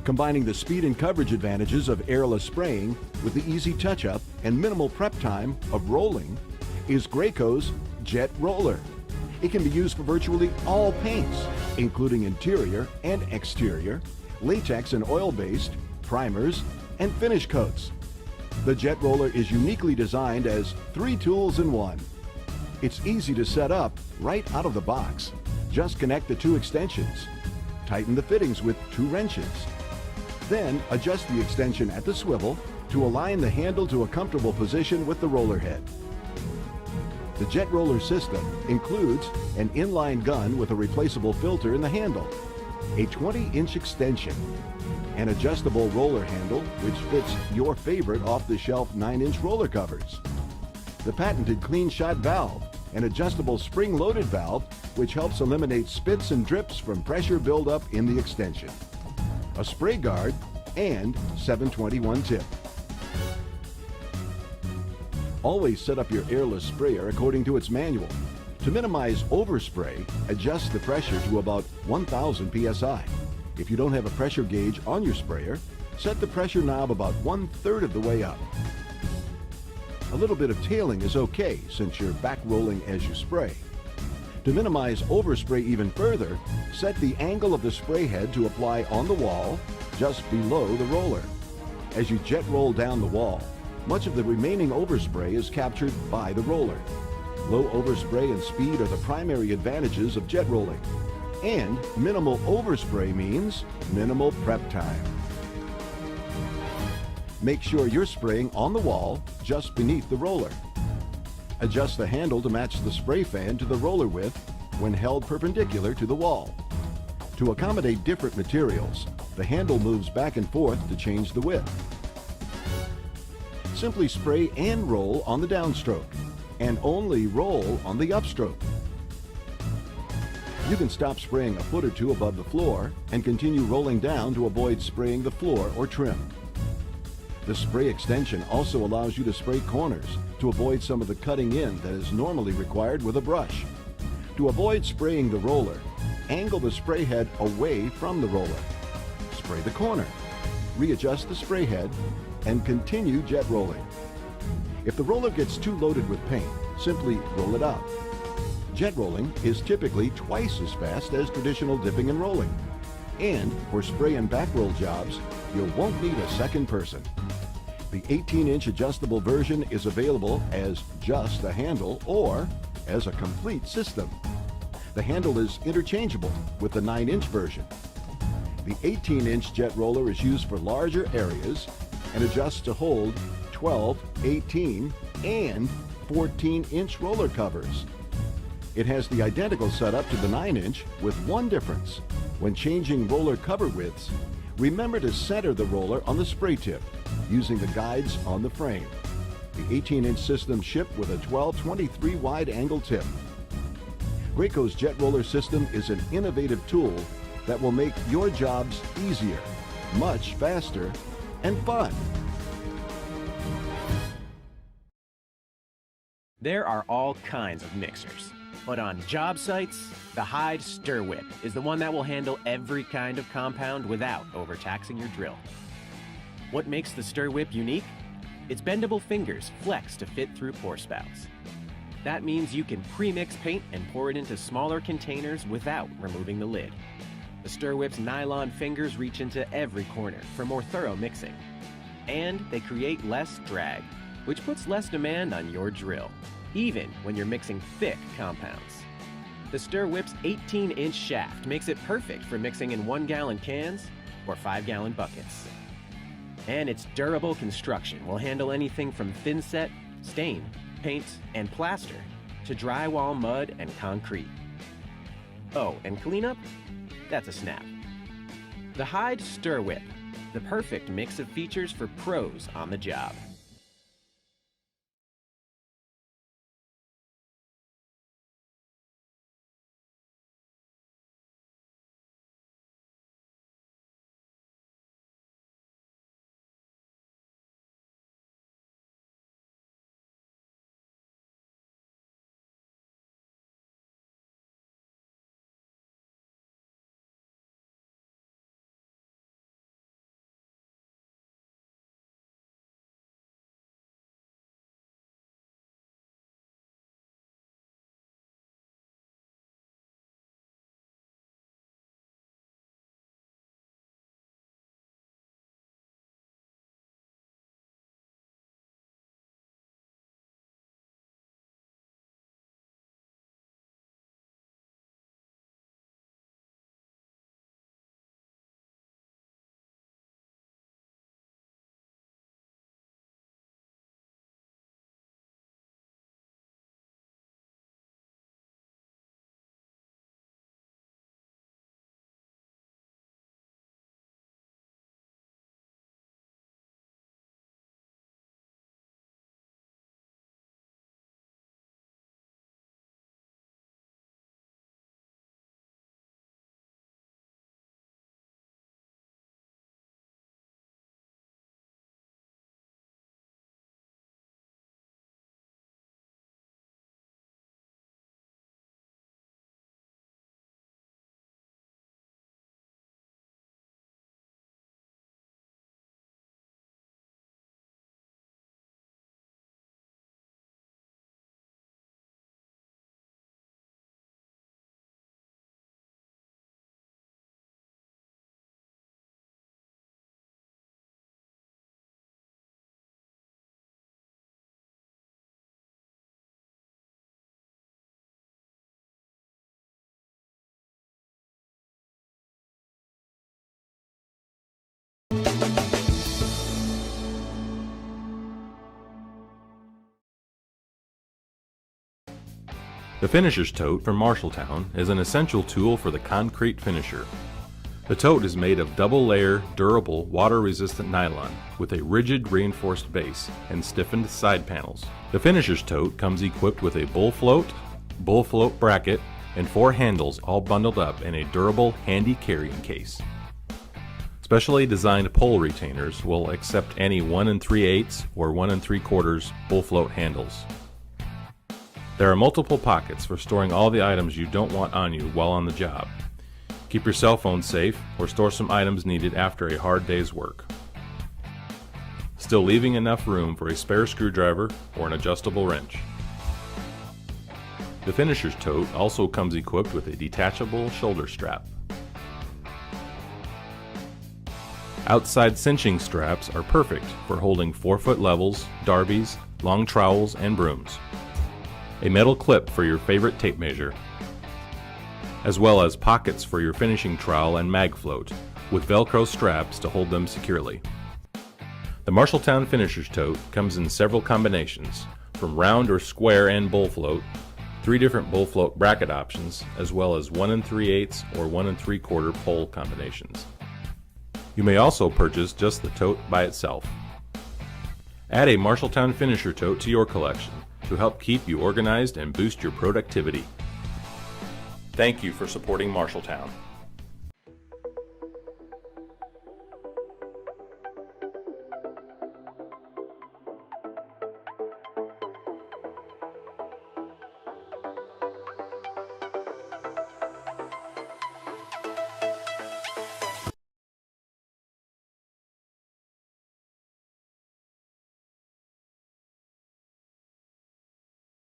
Combining the speed and coverage advantages of airless spraying with the easy touch-up and minimal prep time of rolling is Graco's Jet Roller. It can be used for virtually all paints, including interior and exterior, latex and oil-based, primers, and finish coats. The Jet Roller is uniquely designed as 3 tools in one. It's easy to set up right out of the box. Just connect the 2 extensions. Tighten the fittings with 2 wrenches. Then adjust the extension at the swivel to align the handle to a comfortable position with the roller head. The Jet Roller system includes an inline gun with a replaceable filter in the handle, a 20-inch extension, an adjustable roller handle which fits your favorite off-the-shelf 9-inch roller covers, the patented clean shot valve, an adjustable spring-loaded valve which helps eliminate spits and drips from pressure buildup in the extension, a spray guard, and 721 tip. Always set up your airless sprayer according to its manual. To minimize overspray, adjust the pressure to about 1000 psi. If you don't have a pressure gauge on your sprayer, set the pressure knob about 1/3 of the way up. A little bit of tailing is okay since you're back rolling as you spray. To minimize overspray even further, set the angle of the spray head to apply on the wall just below the roller. As you jet roll down the wall, much of the remaining overspray is captured by the roller. Low overspray and speed are the primary advantages of jet rolling. And minimal overspray means minimal prep time. Make sure you're spraying on the wall just beneath the roller. Adjust the handle to match the spray fan to the roller width when held perpendicular to the wall. To accommodate different materials, the handle moves back and forth to change the width. Simply spray and roll on the downstroke, and only roll on the upstroke. You can stop spraying a foot or 2 above the floor and continue rolling down to avoid spraying the floor or trim. The spray extension also allows you to spray corners to avoid some of the cutting in that is normally required with a brush. To avoid spraying the roller, angle the spray head away from the roller. Spray the corner, readjust the spray head, and continue jet rolling. If the roller gets too loaded with paint, simply roll it out. Jet rolling is typically twice as fast as traditional dipping and rolling. And for spray and back roll jobs, you won't need a second person. The 18-inch adjustable version is available as just a handle or as a complete system. The handle is interchangeable with the 9-inch version. The 18-inch jet roller is used for larger areas and adjusts to hold 12, 18, and 14-inch roller covers. It has the identical setup to the 9-inch with one difference. When changing roller cover widths, remember to center the roller on the spray tip using the guides on the frame. The 18-inch system shipped with a 12/23 wide angle tip. Graco's Jet Roller system is an innovative tool that will make your jobs easier, much faster, and fun. There are all kinds of mixers, but on job sites, the Hyde Stir Whip is the one that will handle every kind of compound without overtaxing your drill. What makes the Stir Whip unique? Its bendable fingers flex to fit through pour spouts. That means you can pre-mix paint and pour it into smaller containers without removing the lid. The Stir Whip's nylon fingers reach into every corner for more thorough mixing. And they create less drag, which puts less demand on your drill, even when you're mixing thick compounds. The Stir Whip's 18-inch shaft makes it perfect for mixing in 1-gallon cans or 5-gallon buckets. And its durable construction will handle anything from thin-set, stain, paint, and plaster to drywall, mud, and concrete. Oh, and cleanup? That's a snap. The Hyde Stir Whip, the perfect mix of features for pros on the job. The Finisher's Tote from Marshalltown is an essential tool for the concrete finisher. The tote is made of double-layer, durable, water-resistant nylon with a rigid reinforced base and stiffened side panels. The Finisher's Tote comes equipped with a bull float bracket, and 4 handles all bundled up in a durable, handy carrying case. Specially designed pole retainers will accept any 1 3/8 or 1 3/4 bull float handles. There are multiple pockets for storing all the items you don't want on you while on the job. Keep your cell phone safe or store some items needed after a hard day's work, still leaving enough room for a spare screwdriver or an adjustable wrench. The Finisher's Tote also comes equipped with a detachable shoulder strap. Outside cinching straps are perfect for holding 4-foot levels, darbies, long trowels, and brooms. A metal clip for your favorite tape measure, as well as pockets for your finishing trowel and mag float, with Velcro straps to hold them securely. The Marshalltown Finisher's Tote comes in several combinations, from round or square and bull float, 3 different bull float bracket options, as well as 1 3/8 or 1 3/4 pole combinations. You may also purchase just the tote by itself. Add a Marshalltown Finisher Tote to your collection to help keep you organized and boost your productivity. Thank you for supporting Marshalltown.